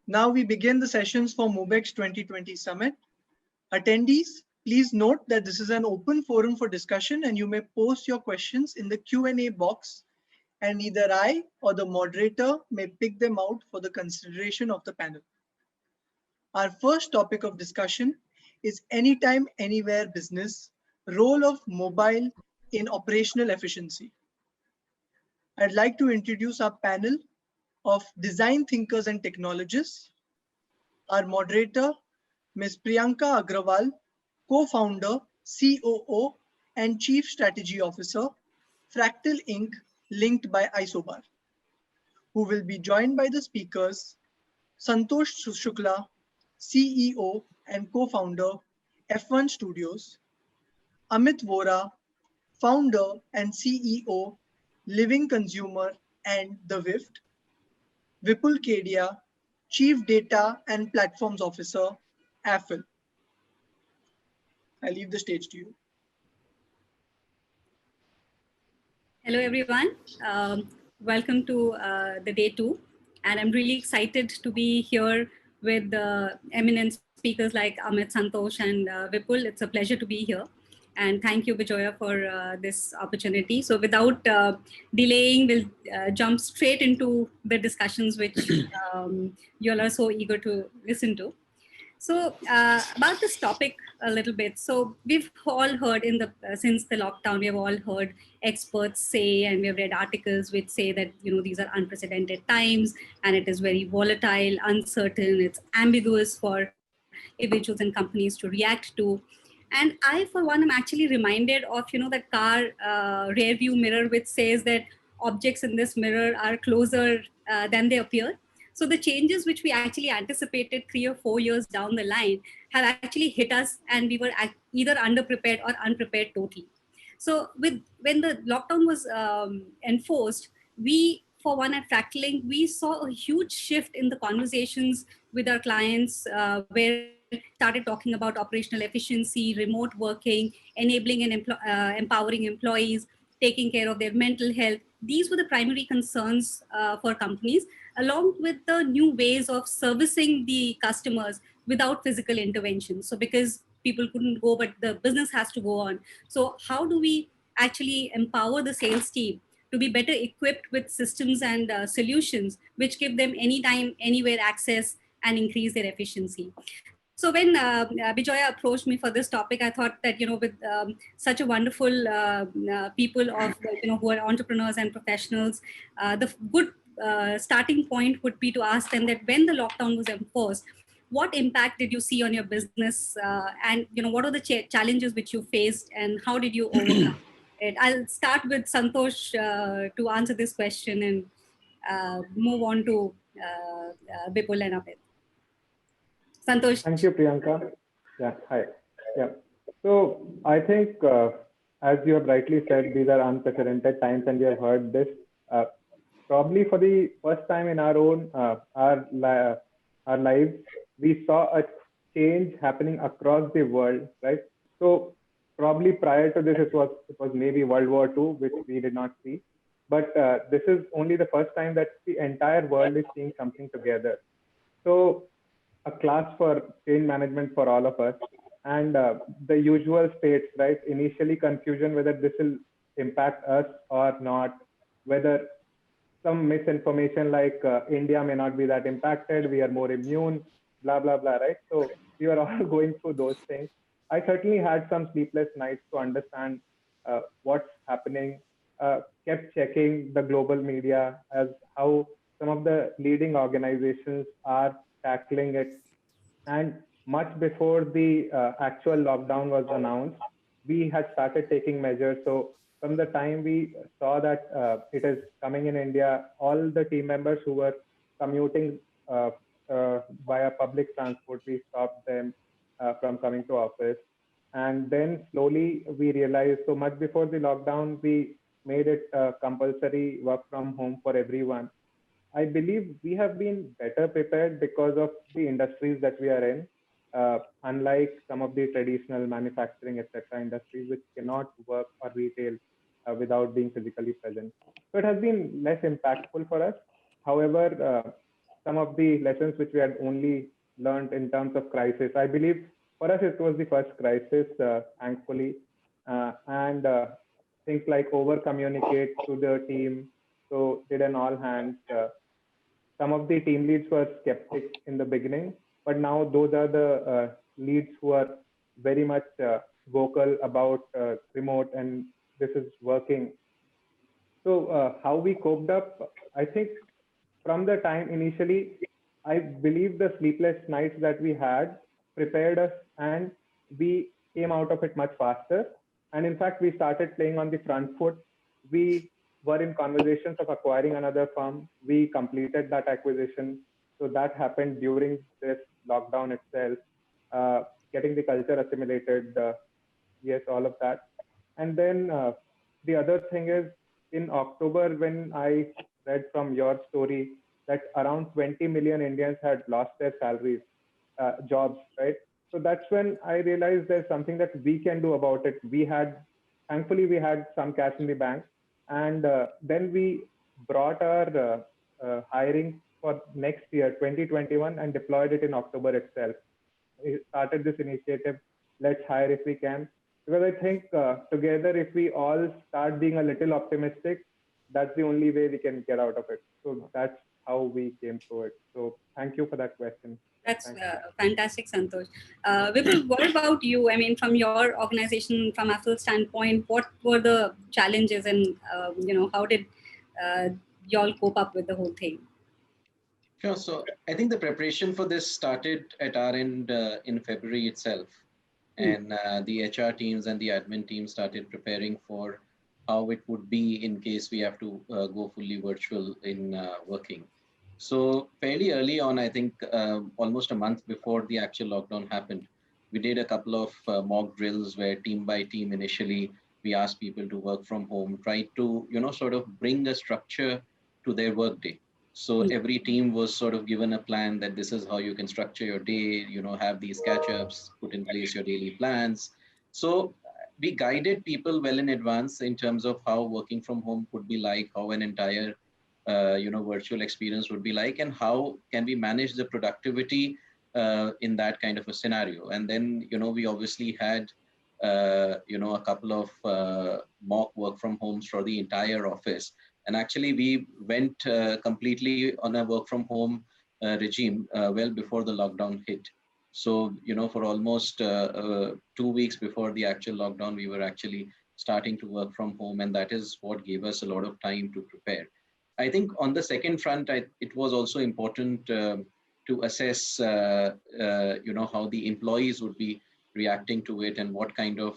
Now we begin the sessions for MOBEXX 2020 Summit. Attendees, please note that this is an open forum for discussion and you may post your questions in the Q&A box and either I or the moderator may pick them out for the consideration of the panel. Our first topic of discussion is anytime, anywhere business, role of mobile in operational efficiency. I'd like to introduce our panel of design thinkers and technologists. Our moderator, Ms. Priyanka Agrawal, co-founder, COO, and Chief Strategy Officer, Fractal Inc., linked by Isobar, who will be joined by the speakers, Santosh Shukla, CEO and co-founder, F1 Studios, Amit Vora, founder and CEO, Living Consumer and The Vift, Vipul Kedia, Chief Data and Platforms Officer, Affle. I leave the stage to you. Hello, everyone. Welcome to the day 2. And I'm really excited to be here with eminent speakers like Amit, Santosh, and Vipul. It's a pleasure to be here. And thank you, Bijoya, for this opportunity. So without delaying, we'll jump straight into the discussions which you all are so eager to listen to. So about this topic a little bit. So we've all heard since the lockdown, we have all heard experts say, and we have read articles which say that, these are unprecedented times and it is very volatile, uncertain, it's ambiguous for individuals and companies to react to. And I, for one, am actually reminded of, that car rear view mirror, which says that objects in this mirror are closer than they appear. So the changes which we actually anticipated 3 or 4 years down the line have actually hit us, and we were either underprepared or unprepared totally. So when the lockdown was enforced, we, for one at Fractaling, we saw a huge shift in the conversations with our clients where we started talking about operational efficiency, remote working, enabling and empowering employees, taking care of their mental health. These were the primary concerns for companies, along with the new ways of servicing the customers without physical intervention. So because people couldn't go, but the business has to go on. So how do we actually empower the sales team to be better equipped with systems and solutions which give them anytime, anywhere access and increase their efficiency? So when Bijoya approached me for this topic, I thought that, with such a wonderful people of, who are entrepreneurs and professionals, the good starting point would be to ask them that when the lockdown was enforced, what impact did you see on your business? And, what are the challenges which you faced and how did you overcome it? I'll start with Santosh to answer this question and move on to Vipul and Amit. Santosh. Thank you, Priyanka. Yeah, hi. Yeah. So I think, as you have rightly said, these are unprecedented times, and we have heard this probably for the first time in our lives. We saw a change happening across the world, right? So probably prior to this, it was maybe World War II, which we did not see. But this is only the first time that the entire world is seeing something together. So a class for change management for all of us, and the usual states, right? Initially confusion whether this will impact us or not, whether some misinformation like India may not be that impacted, we are more immune, blah, blah, blah, right? So we were all going through those things. I certainly had some sleepless nights to understand what's happening, kept checking the global media as how some of the leading organizations are tackling it. And much before the actual lockdown was announced, we had started taking measures. So from the time we saw that it is coming in India, all the team members who were commuting via public transport, we stopped them from coming to office. And then slowly we realized, so much before the lockdown, we made it compulsory work from home for everyone. I believe we have been better prepared because of the industries that we are in, unlike some of the traditional manufacturing, etc. industries, which cannot work or retail without being physically present. So it has been less impactful for us. However, some of the lessons which we had only learned in terms of crisis. I believe for us, it was the first crisis, thankfully. And things like over communicate to the team. So did an all hands. Some of the team leads were skeptic in the beginning, but now those are the leads who are very much vocal about remote, and this is working. So how we coped up, I think from the time initially, I believe the sleepless nights that we had prepared us, and we came out of it much faster. And in fact, we started playing on the front foot. We were in conversations of acquiring another firm. We completed that acquisition. So that happened during this lockdown itself. Getting the culture assimilated, yes, all of that. And then the other thing is, in October, when I read from your story that around 20 million Indians had lost their salaries, jobs, right? So that's when I realized there's something that we can do about it. Thankfully, we had some cash in the bank. And then we brought our hiring for next year, 2021, and deployed it in October itself. We started this initiative, let's hire if we can. Because I think together, if we all start being a little optimistic, that's the only way we can get out of it. So that's how we came through it. So thank you for that question. That's fantastic, Santosh. Vipul, what about you? I mean, from your organization, from Affle's standpoint, what were the challenges, and how did y'all cope up with the whole thing? Sure. So I think the preparation for this started at our end in February itself. And the HR teams and the admin team started preparing for how it would be in case we have to go fully virtual in working. So fairly early on, I think almost a month before the actual lockdown happened, we did a couple of mock drills where team by team initially, we asked people to work from home, tried to, sort of bring a structure to their workday. So every team was sort of given a plan that this is how you can structure your day, have these catch-ups, put in place your daily plans. So we guided people well in advance in terms of how working from home could be like, how an entire, virtual experience would be like, and how can we manage the productivity in that kind of a scenario. And then, we obviously had, a couple of mock work from homes for the entire office. And actually, we went completely on a work from home regime well before the lockdown hit. So, for almost 2 weeks before the actual lockdown, we were actually starting to work from home. And that is what gave us a lot of time to prepare. I think on the second front, it was also important to assess, how the employees would be reacting to it and what kind of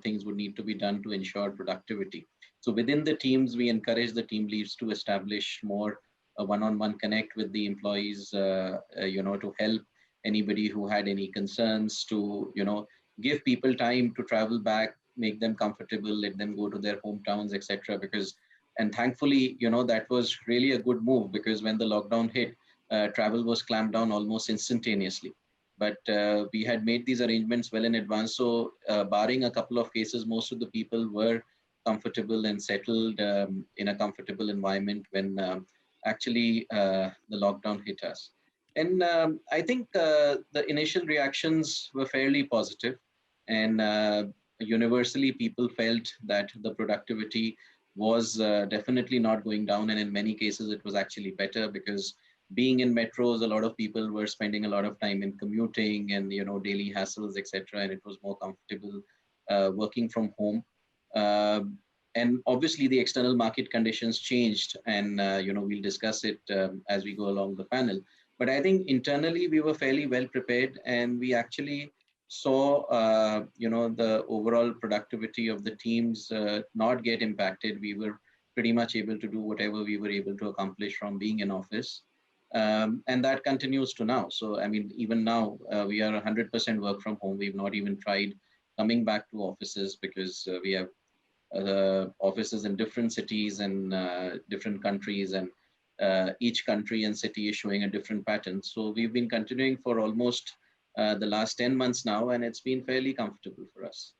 things would need to be done to ensure productivity. So within the teams, we encourage the team leads to establish more one-on-one connect with the employees, to help anybody who had any concerns, to, give people time to travel back, make them comfortable, let them go to their hometowns, etc. And thankfully, that was really a good move, because when the lockdown hit, travel was clamped down almost instantaneously. But we had made these arrangements well in advance. So barring a couple of cases, most of the people were comfortable and settled in a comfortable environment when actually the lockdown hit us. And I think the initial reactions were fairly positive, and universally people felt that the productivity was definitely not going down. And in many cases, it was actually better, because being in metros, a lot of people were spending a lot of time in commuting and, daily hassles, etc. And it was more comfortable working from home. And obviously the external market conditions changed, and we'll discuss it as we go along the panel. But I think internally we were fairly well prepared, and we actually saw the overall productivity of the teams not get impacted. We were pretty much able to do whatever we were able to accomplish from being in office, and that continues to now. So I mean, even now we are 100% work from home. We've not even tried coming back to offices, because we have offices in different cities and different countries, and each country and city is showing a different pattern. So we've been continuing for almost the last 10 months now, and it's been fairly comfortable for us.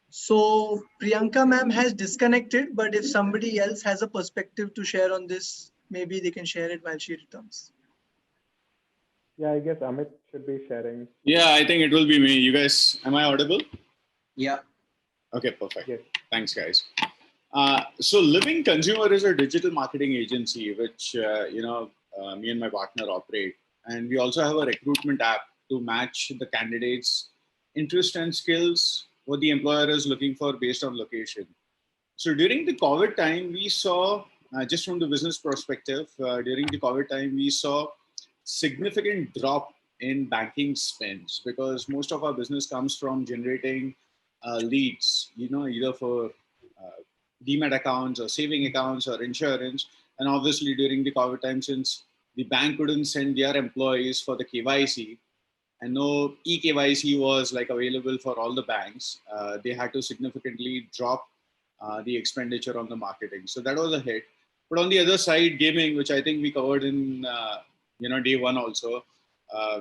So Priyanka ma'am has disconnected, but if somebody else has a perspective to share on this, maybe they can share it while she returns. Yeah, I guess Amit should be sharing. Yeah, I think it will be me. You guys, am I audible? Yeah. Okay, perfect. Yes. Thanks, guys. So Living Consumer is a digital marketing agency, which, me and my partner operate. And we also have a recruitment app to match the candidates' interest and skills, what the employer is looking for based on location. So during the COVID time, we saw, just from the business perspective, during the COVID time, we saw significant drop in banking spends because most of our business comes from generating leads, either for demat accounts or saving accounts or insurance. And obviously during the COVID time, since the bank couldn't send their employees for the KYC, and no eKYC was like available for all the banks, they had to significantly drop the expenditure on the marketing. So that was a hit. But on the other side, gaming, which I think we covered in day one also,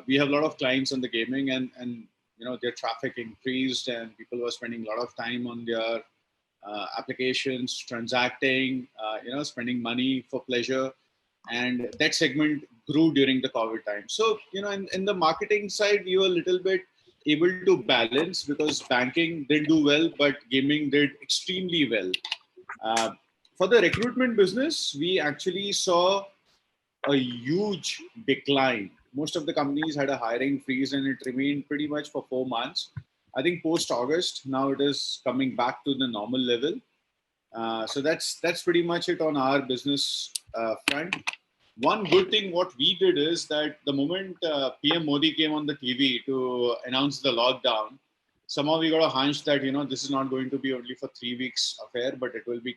we have a lot of clients on the gaming, and their traffic increased, and people were spending a lot of time on their applications, transacting, spending money for pleasure, and that segment grew during the COVID time. So in the marketing side, we were a little bit able to balance because banking did do well, but gaming did extremely well. For the recruitment business, we actually saw a huge decline. Most of the companies had a hiring freeze and it remained pretty much for 4 months. I think post August, now it is coming back to the normal level. So that's pretty much it on our business front. One good thing what we did is that the moment PM Modi came on the TV to announce the lockdown, somehow we got a hunch that this is not going to be only for 3 weeks affair, but it will be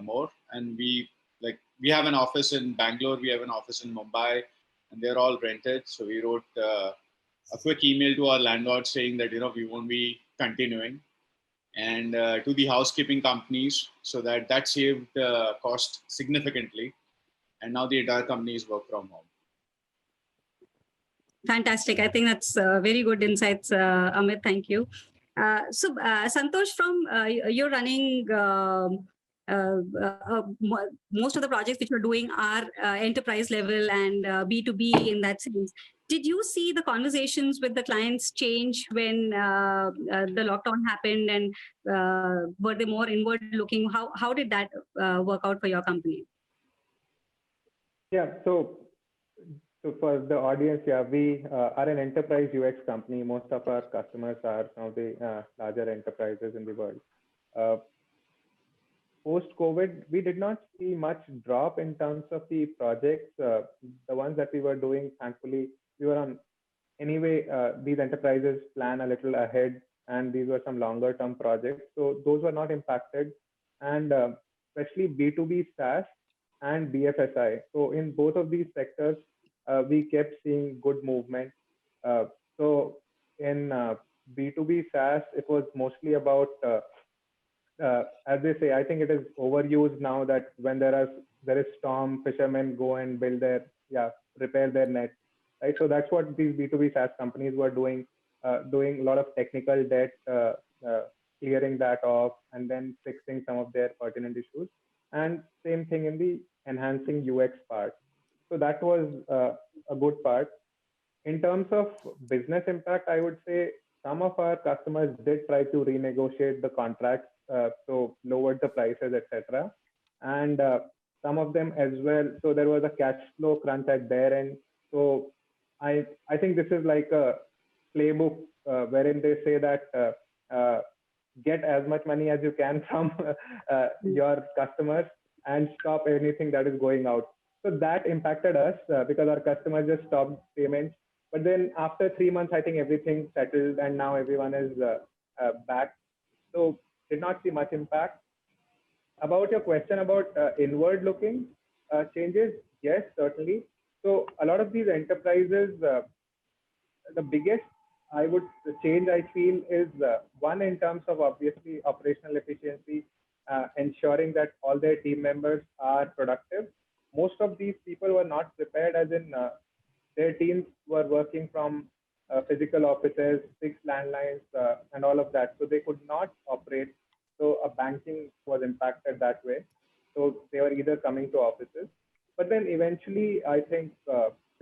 more. And we have an office in Bangalore, we have an office in Mumbai, and they're all rented. So we wrote a quick email to our landlord saying that we won't be continuing, and to the housekeeping companies, so that saved cost significantly. And now the entire company is work from home. Fantastic. I think that's very good insights, Amit. Thank you. So Santosh, you're running most of the projects which you're doing are enterprise level and B2B in that sense. Did you see the conversations with the clients change when the lockdown happened, and were they more inward looking? How did that work out for your company? Yeah, so for the audience, yeah, we are an enterprise UX company. Most of our customers are some of the larger enterprises in the world. Post-COVID, we did not see much drop in terms of the projects. The ones that we were doing, thankfully, we were on. Anyway, these enterprises plan a little ahead, and these were some longer term projects. So those were not impacted. And especially B2B SaaS and BFSI. So in both of these sectors, we kept seeing good movement. So in B2B SaaS, it was mostly about, as they say, I think it is overused now that when there is storm, fishermen go and repair their net, right? So that's what these B2B SaaS companies were doing a lot of technical debt, clearing that off, and then fixing some of their pertinent issues. And same thing in the enhancing UX part. So that was a good part. In terms of business impact, I would say some of our customers did try to renegotiate the contracts, so lowered the prices, etc. And some of them as well. So there was a cash flow crunch at their end. So I think this is like a playbook wherein they say that get as much money as you can from your customers and stop anything that is going out. So that impacted us because our customers just stopped payments. But then after 3 months, I think everything settled and now everyone is back. So did not see much impact. About your question about inward looking changes, yes, certainly. So a lot of these enterprises, the biggest change I feel is one in terms of obviously operational efficiency, ensuring that all their team members are productive. Most of these people were not prepared, as in their teams were working from physical offices, fixed landlines, and all of that. So they could not operate. So banking was impacted that way. So they were either coming to offices. But then eventually, I think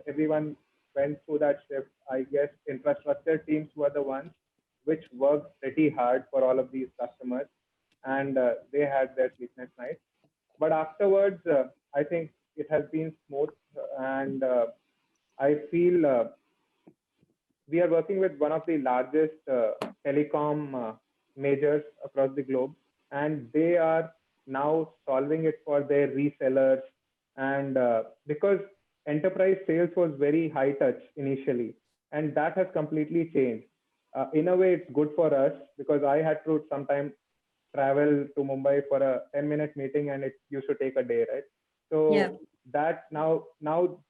everyone went through that shift. I guess infrastructure teams were the ones which worked pretty hard for all of these customers, and they had their sleepless nights. But afterwards, I think it has been smooth, and I feel we are working with one of the largest telecom majors across the globe, and they are now solving it for their resellers. And because enterprise sales was very high touch initially, and that has completely changed. In a way, it's good for us because I had to sometimes travel to Mumbai for a 10-minute meeting, and it used to take a day, right? So Yeah. that now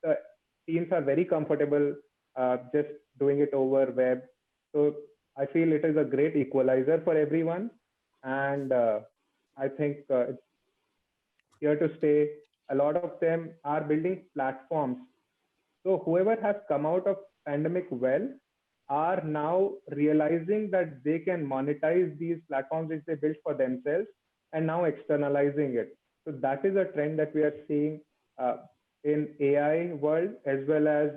the teams are very comfortable just doing it over web. So I feel it is a great equalizer for everyone, and I think it's here to stay. A lot of them are building platforms. So whoever has come out of pandemic well are now realizing that they can monetize these platforms which they built for themselves and now externalizing it. So that is a trend that we are seeing in AI world, as well as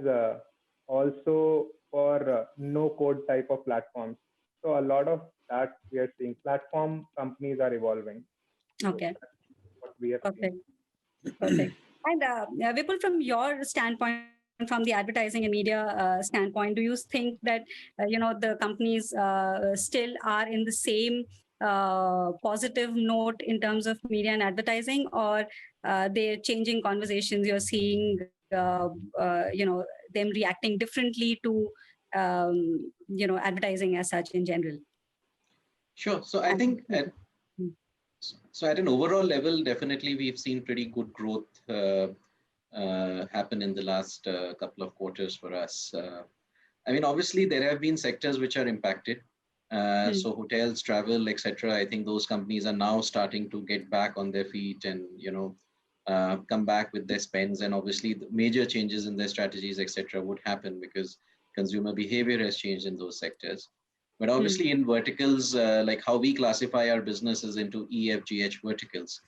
also for no code type of platforms. So a lot of that we are seeing. Platform companies are evolving. Okay. So that's what we have Perfect. seen. Perfect. And Vipul, from your standpoint, from the advertising and media standpoint, do you think that the companies still are in the same positive note in terms of media and advertising, or they're changing conversations? You're seeing them reacting differently to advertising as such in general? Sure. So I think at an overall level, definitely we've seen pretty good growth happen in the last couple of quarters for us. I mean, obviously there have been sectors which are impacted. So hotels, travel, etc. I think those companies are now starting to get back on their feet and come back with their spends. And obviously the major changes in their strategies, etc. would happen because consumer behavior has changed in those sectors. But obviously in verticals, like how we classify our businesses into EFGH verticals,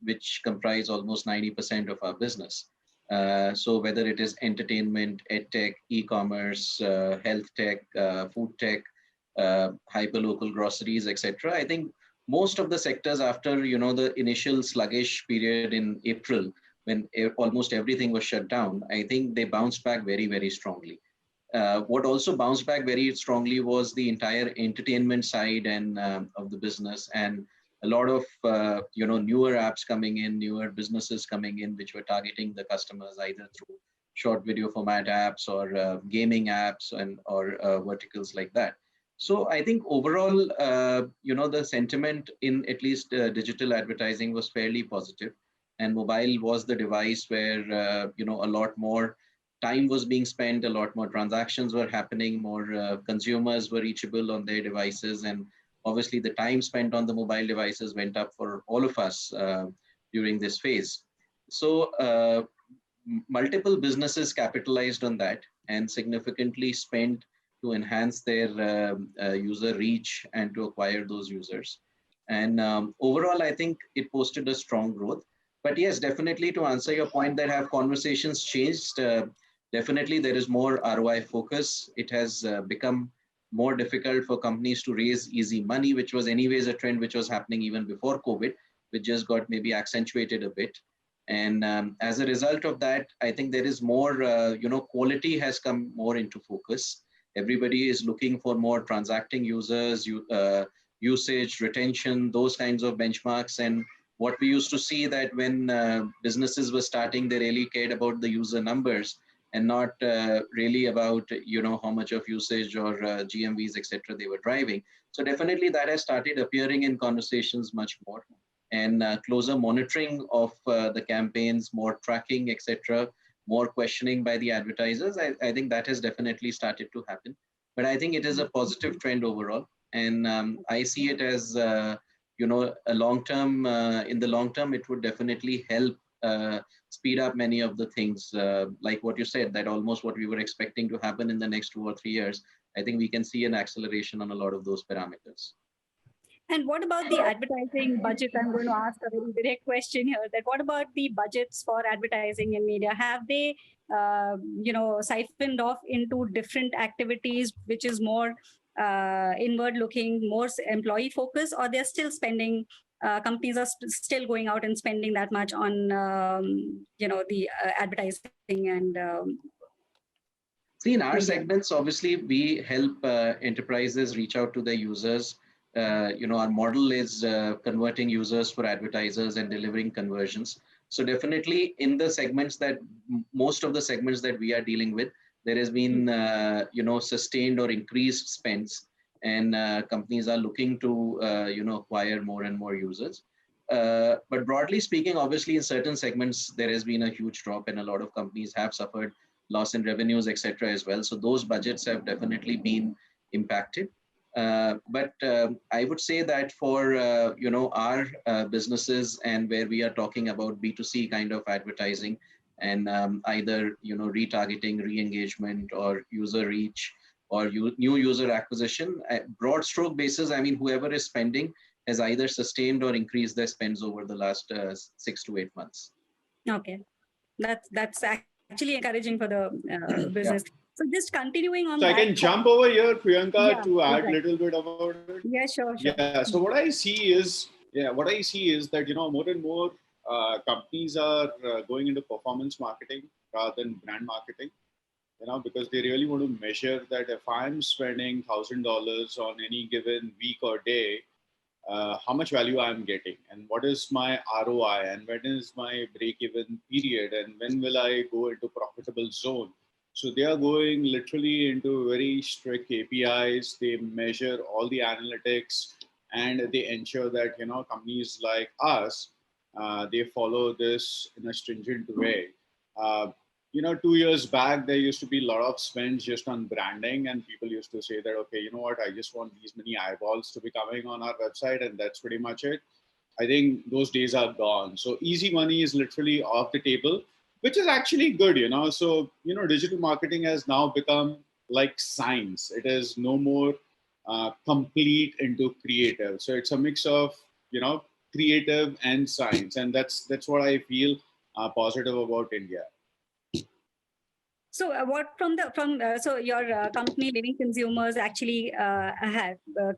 which comprise almost 90% of our business. So whether it is entertainment, edtech, e-commerce, health tech, food tech, hyperlocal groceries, etc. I think most of the sectors after the initial sluggish period in April, when almost everything was shut down, I think they bounced back very, very strongly. What also bounced back very strongly was the entire entertainment side and of the business, and a lot of newer apps coming in, newer businesses coming in, which were targeting the customers either through short video format apps or gaming apps or verticals like that. So I think overall, the sentiment in at least digital advertising was fairly positive, and mobile was the device where a lot more time was being spent, a lot more transactions were happening, more consumers were reachable on their devices, and obviously the time spent on the mobile devices went up for all of us during this phase. So multiple businesses capitalized on that and significantly spent to enhance their user reach and to acquire those users. And overall, I think it posted a strong growth. But yes, definitely to answer your point, that have conversations changed? Definitely there is more ROI focus. It has become more difficult for companies to raise easy money, which was anyways a trend which was happening even before COVID, which just got maybe accentuated a bit. And as a result of that, I think there is more, quality has come more into focus. Everybody is looking for more transacting users, usage, retention, those kinds of benchmarks. And what we used to see that when businesses were starting, they really cared about the user numbers and not really about, how much of usage or GMVs, etc. they were driving. So definitely that has started appearing in conversations much more, and closer monitoring of the campaigns, more tracking, etc., more questioning by the advertisers. I think that has definitely started to happen. But I think it is a positive trend overall. And I see it as, a long term, in the long term, it would definitely help speed up many of the things, like what you said, that almost what we were expecting to happen in the next 2 or 3 years. I think we can see an acceleration on a lot of those parameters. And what about the advertising budget? I'm going to ask a very direct question here. That what about the budgets for advertising in media? Have they, siphoned off into different activities, which is more inward-looking, more employee-focused, or they're still spending? Companies are still going out and spending that much on, the advertising and. See, in our media. segments, obviously, we help enterprises reach out to their users. Our model is converting users for advertisers and delivering conversions. So definitely in the segments that most of the segments that we are dealing with, there has been, sustained or increased spends, and companies are looking to, acquire more and more users. But broadly speaking, obviously in certain segments, there has been a huge drop and a lot of companies have suffered loss in revenues, etc. as well. So those budgets have definitely been impacted. But I would say that for our businesses and where we are talking about B2C kind of advertising and either retargeting, re-engagement, or user reach, or new user acquisition, at broad stroke basis, I mean, whoever is spending has either sustained or increased their spends over the last 6 to 8 months. Okay, that's actually encouraging for the business. Yeah. So just continuing on. So I can jump over here, Priyanka, to add a exactly. little bit about it. Yeah, sure. Yeah. So what I see is that more and more companies are going into performance marketing rather than brand marketing. Because they really want to measure that if I'm spending $1,000 on any given week or day, how much value I'm getting, and what is my ROI, and when is my break-even period, and when will I go into profitable zone. So they are going literally into very strict KPIs. They measure all the analytics, and they ensure that companies like us, they follow this in a stringent way. 2 years back, there used to be a lot of spends just on branding, and people used to say that, okay, you know what, I just want these many eyeballs to be coming on our website, and that's pretty much it. I think those days are gone. So easy money is literally off the table, which is actually good, So, digital marketing has now become like science. It is no more complete into creative. So it's a mix of, creative and science. And that's what I feel positive about India. So what so your company Living Consumers actually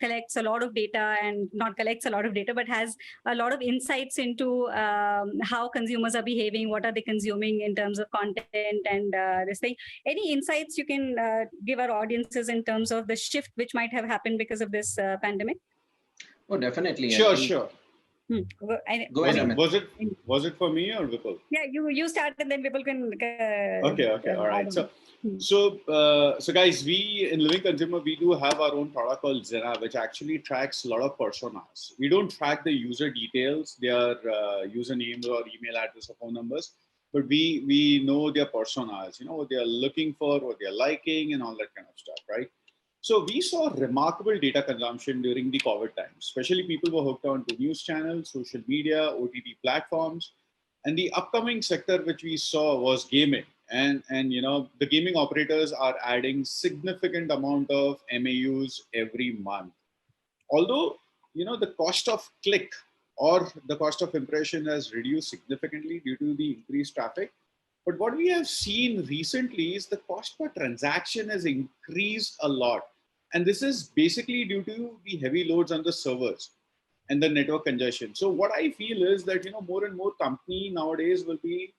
collects a lot of data, and not collects a lot of data, but has a lot of insights into how consumers are behaving, what are they consuming in terms of content and this thing. Any insights you can give our audiences in terms of the shift which might have happened because of this pandemic? Oh, definitely. Sure. Go ahead, Amit. Was it for me or Vipul? Yeah, you start and then Vipul can. Okay, all right. So guys, we in Living Consumer, we do have our own product called Zena, which actually tracks a lot of personas. We don't track the user details, their usernames or email address or phone numbers, but we know their personas. What they are looking for, what they are liking, and all that kind of stuff, right? So we saw remarkable data consumption during the COVID times. Especially people were hooked on to news channels, social media, OTT platforms. And the upcoming sector which we saw was gaming. And the gaming operators are adding significant amount of MAUs every month. Although, the cost of click or the cost of impression has reduced significantly due to the increased traffic. But what we have seen recently is the cost per transaction has increased a lot. And this is basically due to the heavy loads on the servers and the network congestion. So what I feel is that, more and more company nowadays will be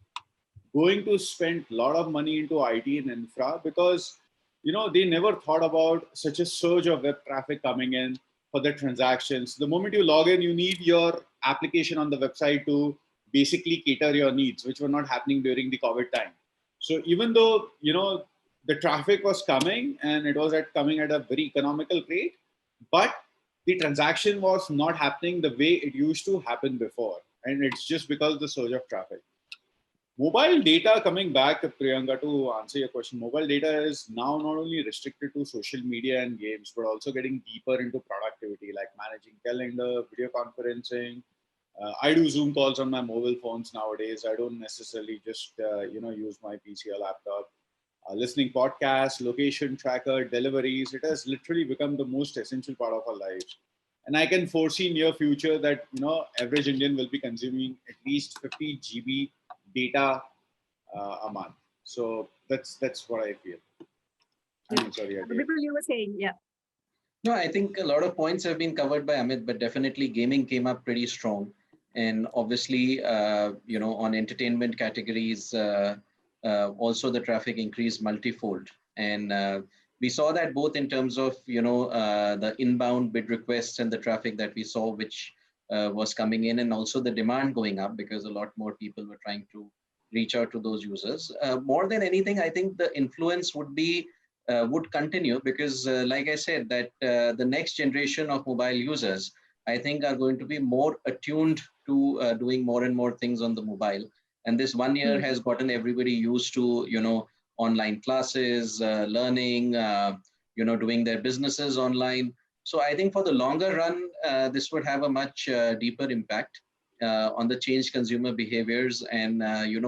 going to spend a lot of money into IT and infra because, they never thought about such a surge of web traffic coming in for the transactions. The moment you log in, you need your application on the website to basically cater your needs, which were not happening during the COVID time. So even though, the traffic was coming and it was coming at a very economical rate, but the transaction was not happening the way it used to happen before. And it's just because of the surge of traffic. Mobile data, coming back, Priyanka, to answer your question, mobile data is now not only restricted to social media and games, but also getting deeper into productivity, like managing calendar, video conferencing, I do Zoom calls on my mobile phones nowadays. I don't necessarily just use my PC or laptop. Listening podcasts, location tracker, deliveries, it has literally become the most essential part of our lives. And I can foresee near future that average Indian will be consuming at least 50 GB data a month. So that's what I feel. I'm sorry, Vipul, you were saying, yeah. No, I think a lot of points have been covered by Amit, but definitely gaming came up pretty strong. And obviously, on entertainment categories, also the traffic increased multifold. And we saw that both in terms of, the inbound bid requests and the traffic that we saw, which was coming in, and also the demand going up because a lot more people were trying to reach out to those users. More than anything, I think the influence would continue because, like I said, that the next generation of mobile users, I think, are going to be more attuned to doing more and more things on the mobile. And this 1 year has gotten everybody used to, online classes, learning, doing their businesses online. So I think for the longer run, this would have a much deeper impact on the changed consumer behaviors and,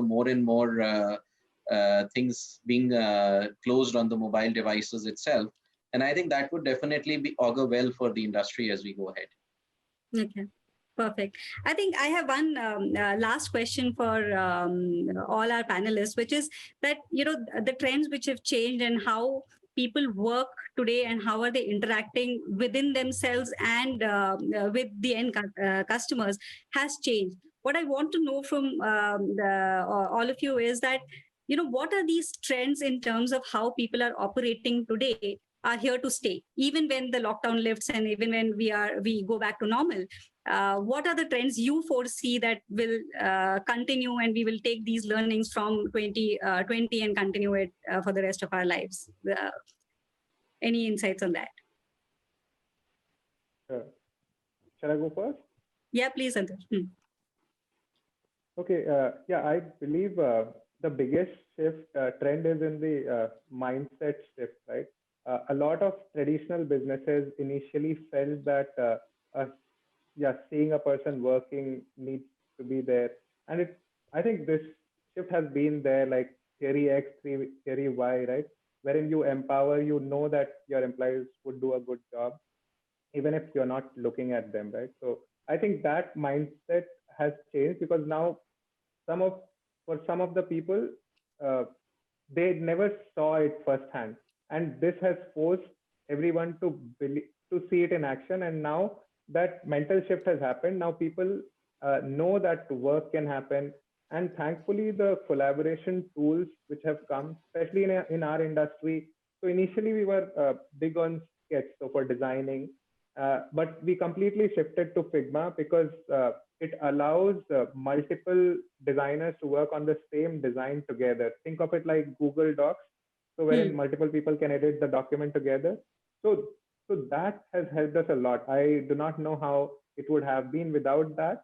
more and more things being closed on the mobile devices itself. And I think that would definitely augur well for the industry as we go ahead. Okay. Perfect. I think I have one last question for all our panelists, which is that, the trends which have changed and how people work today and how are they interacting within themselves and with the end customers has changed. What I want to know from all of you is that, what are these trends in terms of how people are operating today are here to stay, even when the lockdown lifts and even when we go back to normal. What are the trends you foresee that will continue and we will take these learnings from 2020 and continue it for the rest of our lives? Any insights on that? Shall I go first? Yeah, please, Santosh. Okay. I believe the biggest shift trend is in the mindset shift, right? A lot of traditional businesses initially felt that seeing a person working needs to be there. And I think this shift has been there, like theory X, theory Y, right? Wherein you empower, that your employees would do a good job, even if you're not looking at them, right? So I think that mindset has changed because now for some of the people, they never saw it firsthand. And this has forced everyone to see it in action. And now that mental shift has happened. Now people know that work can happen. And thankfully, the collaboration tools which have come, especially in our industry. So initially we were big on Sketch, so for designing, but we completely shifted to Figma because it allows multiple designers to work on the same design together. Think of it like Google Docs, so wherein multiple people can edit the document together. So that has helped us a lot. I do not know how it would have been without that.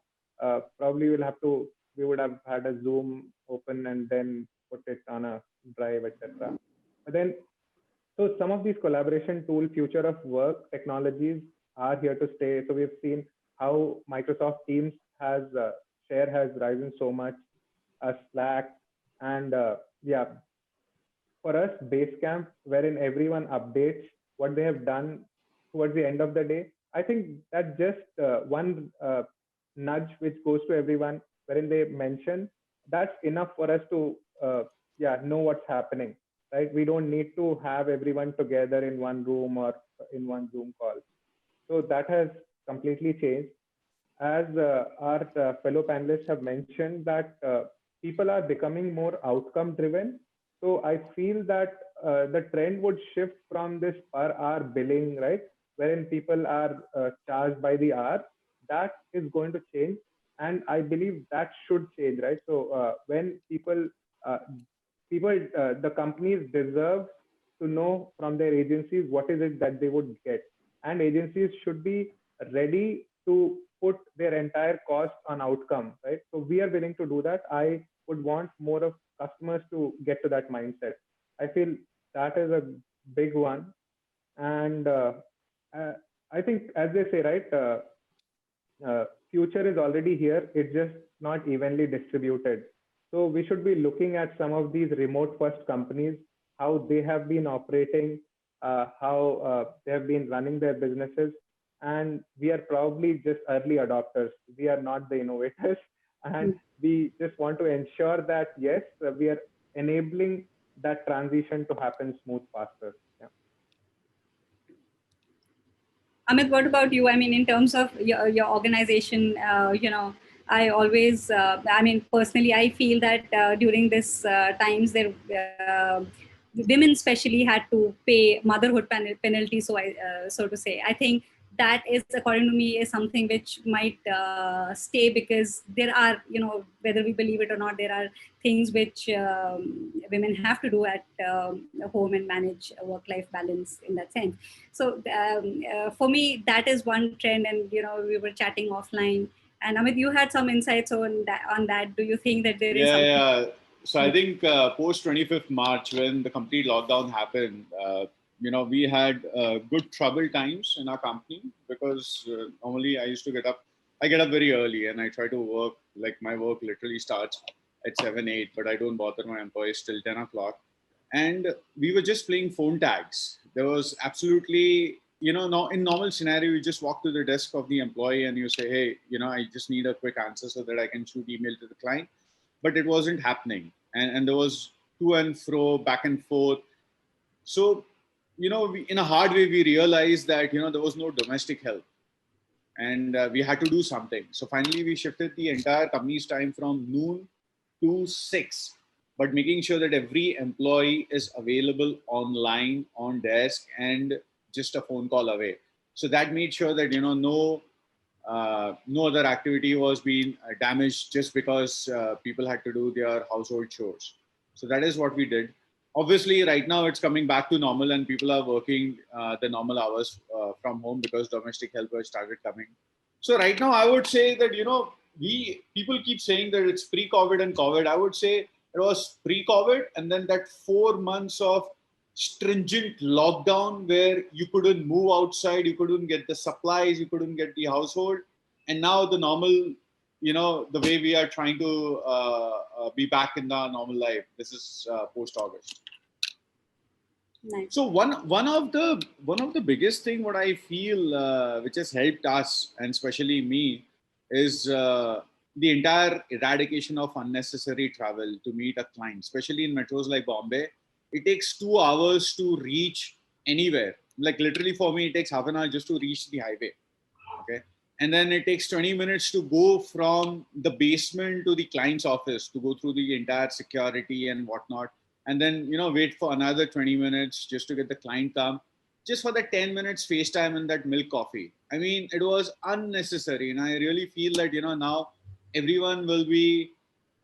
Probably we would have had a Zoom open and then put it on a drive, etc. But then, so some of these collaboration tool, future of work technologies are here to stay. So we've seen how Microsoft Teams share has risen so much, Slack, and for us, Basecamp, wherein everyone updates what they have done towards the end of the day. I think that just one nudge which goes to everyone, wherein they mention, that's enough for us to know what's happening, right? We don't need to have everyone together in one room or in one Zoom call. So that has completely changed. As our fellow panelists have mentioned that people are becoming more outcome driven. So I feel that the trend would shift from this per hour billing, right? Wherein people are charged by the hour. That is going to change. And I believe that should change, right? So when the companies deserve to know from their agencies what is it that they would get. And agencies should be ready to put their entire cost on outcome, right? So we are willing to do that. I would want more of customers to get to that mindset. I feel that is a big one. And I think, as they say, right, future is already here. It's just not evenly distributed. So we should be looking at some of these remote first companies, how they have been operating, how they have been running their businesses. And we are probably just early adopters. We are not the innovators. And we just want to ensure that, yes, we are enabling that transition to happen smooth faster. Yeah. Amit, what about you? I mean, in terms of your organization, I always, personally, I feel that during this times, women especially had to pay motherhood penalty, so to say. I think that is, according to me, is something which might stay, because there are, whether we believe it or not, there are things which women have to do at home and manage a work-life balance in that sense. So for me, that is one trend. And, we were chatting offline. And Amit, you had some insights on that. Do you think that there is something? Yeah. So I think post 25th March, when the complete lockdown happened, we had good trouble times in our company, because normally I get up very early and I try to work, like my work literally starts at 7, 8, but I don't bother my employees till 10 o'clock. And we were just playing phone tags. There was absolutely, in normal scenario, you just walk to the desk of the employee and you say, hey, I just need a quick answer so that I can shoot email to the client. But it wasn't happening. And there was to and fro, back and forth. So, in a hard way, we realized that, there was no domestic help. And we had to do something. So finally, we shifted the entire company's time from noon to 6, but making sure that every employee is available online, on desk, and just a phone call away. So that made sure that, no other activity was being damaged just because people had to do their household chores. So that is what we did. Obviously, right now it's coming back to normal and people are working the normal hours from home, because domestic help has started coming. So right now I would say that, people keep saying that it's pre-COVID and COVID. I would say it was pre-COVID, and then that 4 months of stringent lockdown where you couldn't move outside, you couldn't get the supplies, you couldn't get the household. And now the normal, the way we are trying to be back in the normal life. This is post-August. Nice. So one of the biggest thing what I feel which has helped us, and especially me, is the entire eradication of unnecessary travel to meet a client, especially in metros like Bombay. It takes 2 hours to reach anywhere. Like literally for me, it takes half an hour just to reach the highway. Okay. And then it takes 20 minutes to go from the basement to the client's office, to go through the entire security and whatnot. And then, wait for another 20 minutes just to get the client come, just for that 10 minutes FaceTime and that milk coffee. I mean, it was unnecessary. And I really feel that, now everyone will be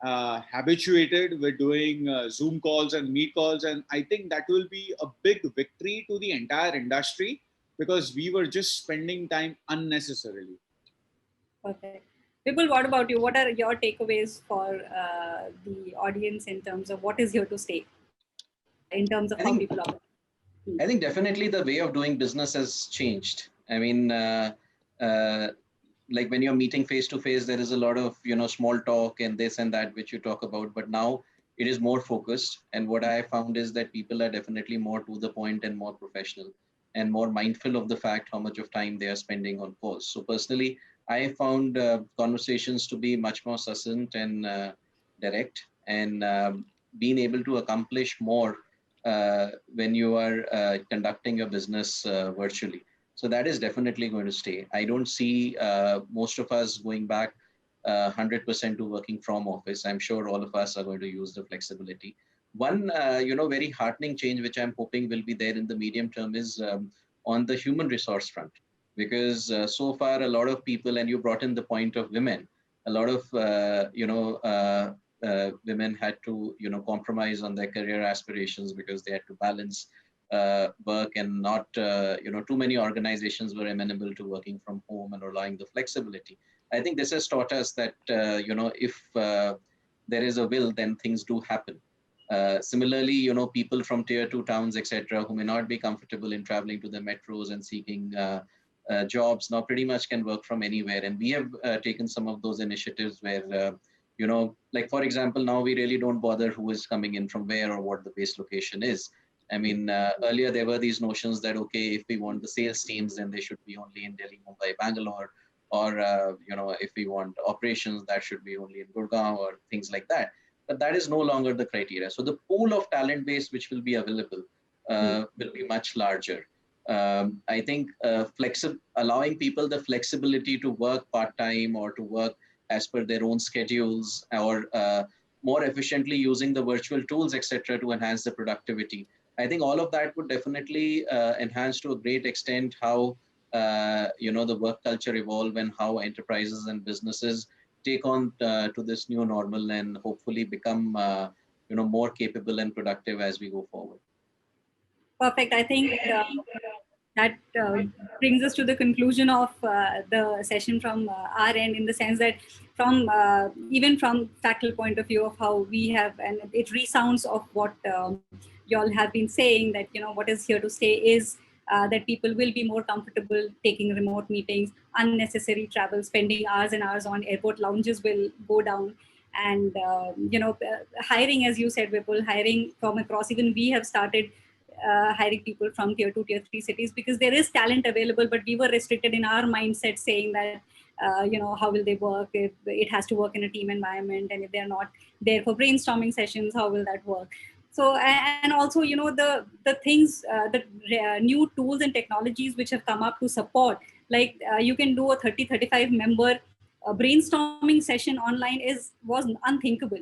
habituated with doing Zoom calls and Meet calls. And I think that will be a big victory to the entire industry, because we were just spending time unnecessarily. Perfect. Vipul, what about you? What are your takeaways for the audience in terms of what is here to stay, in terms of how people operate? I think definitely the way of doing business has changed. I mean, like when you're meeting face to face, there is a lot of, small talk and this and that, which you talk about, but now it is more focused. And what I found is that people are definitely more to the point and more professional and more mindful of the fact how much of time they are spending on calls. So personally, I found conversations to be much more succinct and direct, and being able to accomplish more when you are conducting your business virtually. So that is definitely going to stay. I don't see most of us going back 100% to working from office. I'm sure all of us are going to use the flexibility. One, very heartening change, which I'm hoping will be there in the medium term, is on the human resource front. Because so far, a lot of people, and you brought in the point of women, a lot of, women had to, compromise on their career aspirations because they had to balance work, and not, too many organizations were amenable to working from home and allowing the flexibility. I think this has taught us that, if there is a will, then things do happen. Similarly, people from tier 2 towns, etc., who may not be comfortable in traveling to the metros and seeking jobs now pretty much can work from anywhere. And we have taken some of those initiatives where, like for example, now we really don't bother who is coming in from where or what the base location is. I mean, earlier there were these notions that, okay, if we want the sales teams, then they should be only in Delhi, Mumbai, Bangalore, or, if we want operations, that should be only in Gurgaon or things like that. But that is no longer the criteria. So the pool of talent base which will be available will be much larger. I think allowing people the flexibility to work part-time or to work as per their own schedules, or more efficiently using the virtual tools, etc., to enhance the productivity. I think all of that would definitely enhance to a great extent how the work culture evolve and how enterprises and businesses take on to this new normal and hopefully become more capable and productive as we go forward. Perfect. I think that brings us to the conclusion of the session from our end, in the sense that from even from factual point of view of how we have, and it resounds of what you all have been saying, that what is here to stay is that people will be more comfortable taking remote meetings, unnecessary travel, spending hours and hours on airport lounges will go down. And hiring, as you said, Vipul, hiring from across, even we have started hiring people from tier 2, tier 3 cities, because there is talent available, but we were restricted in our mindset, saying that how will they work if it has to work in a team environment, and if they're not there for brainstorming sessions, how will that work? So, and also the things, the new tools and technologies which have come up to support, like you can do a 30-35 member brainstorming session online was unthinkable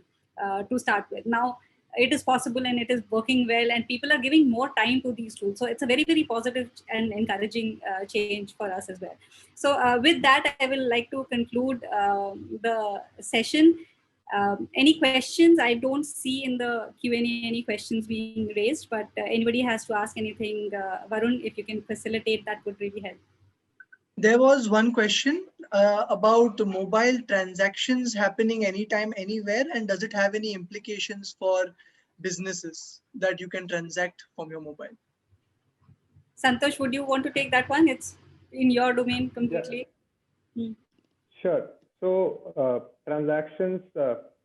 to start with. Now it is possible and it is working well, and people are giving more time to these tools. So it's a very, very positive and encouraging change for us as well. So with that, I will like to conclude the session. Any questions? I don't see in the Q&A any questions being raised, but anybody has to ask anything, Varun, if you can facilitate, that would really help. There was one question about mobile transactions happening anytime, anywhere, and does it have any implications for businesses that you can transact from your mobile? Santosh, would you want to take that one? It's in your domain completely. Yeah. Sure. So transactions,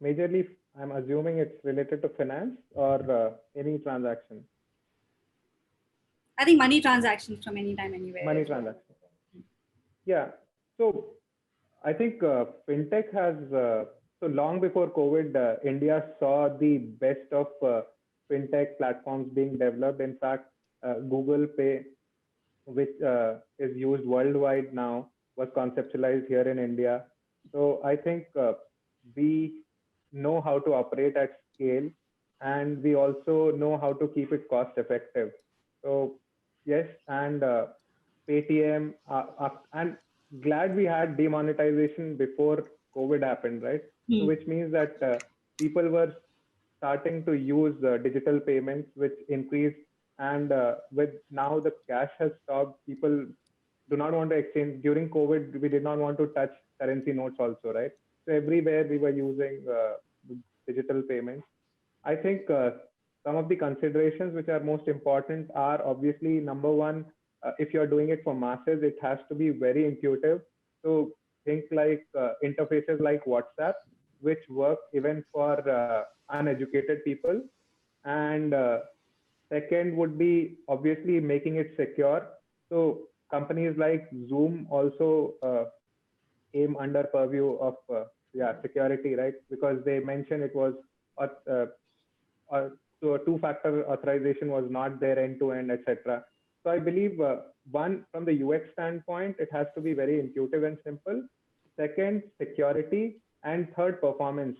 majorly, I'm assuming it's related to finance or any transaction? I think money transactions from anytime, anywhere. Money transactions. Yeah. So I think fintech has, so long before COVID, India saw the best of fintech platforms being developed. In fact, Google Pay, which is used worldwide now, was conceptualized here in India. So I think we know how to operate at scale, and we also know how to keep it cost effective. So yes, and Paytm, and glad we had demonetization before COVID happened, right? So which means that people were starting to use digital payments, which increased. And with now the cash has stopped, people do not want to exchange. During COVID, we did not want to touch currency notes also, right? So everywhere we were using digital payments. I think some of the considerations which are most important are obviously, number one, if you're doing it for masses, it has to be very intuitive. So think like interfaces like WhatsApp, which work even for uneducated people. And second would be obviously making it secure. So companies like Zoom also came under purview of security, right? Because they mentioned it was so a two-factor authorization was not there end-to-end, etc. So I believe one, from the UX standpoint, it has to be very intuitive and simple. Second, security, and third, performance.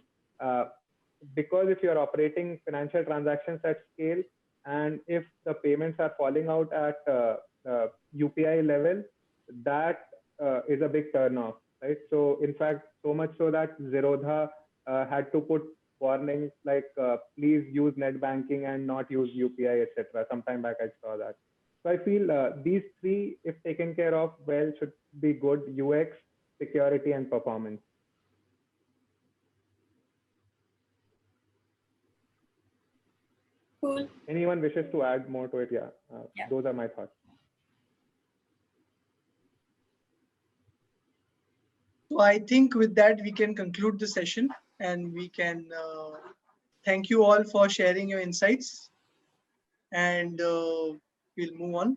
Because if you're operating financial transactions at scale, and if the payments are falling out at UPI level, that is a big turnoff, right? So in fact, so much so that Zerodha had to put warnings like please use net banking and not use UPI, etc. Sometime back I saw that. So I feel these three, if taken care of well, should be good: UX, security, and performance. Cool. Anyone wishes to add more to it? Yeah, those are my thoughts. So I think with that, we can conclude the session, and we can thank you all for sharing your insights, and we'll move on.